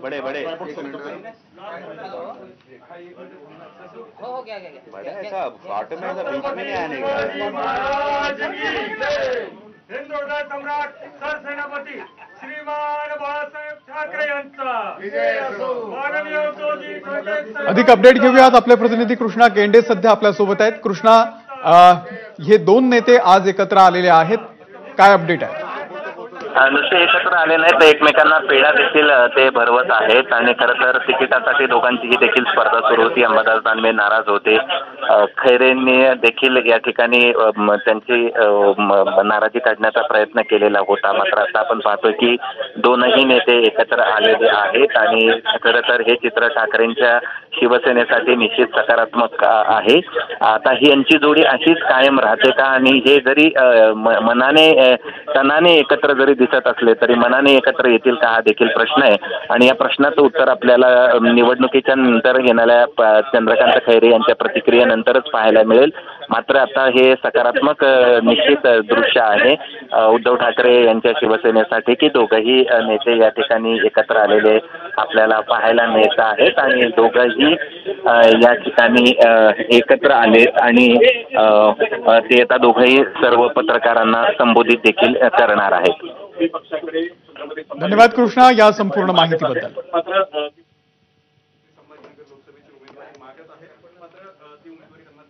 बड़े बड़े हो क्या क्या बड़े ऐसा ऑटो में ऐसा बीच में नहीं आने का। हिंदुत्व सम्राट सरसेनापती श्रीमान बाळासाहेब ठाकरे यांचा माननीय उद्धवजी ठाकरे। अधिक अपडेट घेऊयात। आपले प्रतिनिधी कृष्णा केंडे सध्या आपल्यासोबत आहेत। कृष्णा, हे दोन नेते आज एकत्र आलेले आहेत, काय अपडेट आहे? नुसते एकत्र आले नाहीत, एकमेकांना पेढा देखील ते भरवत आहेत आणि खरं तर तिकिटासाठी दोघांचीही देखील स्पर्धा सुरू होती। अंबादास दानवे नाराज होते, खैरेंनी देखील या ठिकाणी त्यांची नाराजी काढण्याचा प्रयत्न केलेला होता। मात्र आता आपण पाहतोय की दोनही नेते एकत्र आलेले आहेत आणि खरं तर हे चित्र ठाकरेंच्या शिवसेनेसाठी निश्चित सकारात्मक आहे। आता ही यांची जोडी अशीच कायम राहते का आणि हे जरी मनाने तनाने एकत्र जरी दिसत असले तरी मनाने एकत्र येतील का हा देखील प्रश्न आहे आणि या प्रश्नाचं उत्तर आपल्याला निवडणुकीच्या नंतर येणाऱ्या चंद्रकांत खैरे यांच्या प्रतिक्रियेनंतरच पाहायला मिळेल। मात्र आता हे सकारात्मक निश्चित दृश्य आहे उद्धव ठाकरे यांच्या शिवसेनेसाठी की दोघंही नेते या ठिकाणी एकत्र आलेले आपल्याला पाहायला मिळत आहेत आणि दोघंही या ठिकाणी एकत्र आले आणि ते आता दोघंही सर्व पत्रकारांना संबोधित देखील करणार आहेत। धन्यवाद कृष्णा या संपूर्ण माहितीबद्दल। लोकसभेची उमेदवारी मागत आहेत, पण मात्र ती उमेदवारी त्यांना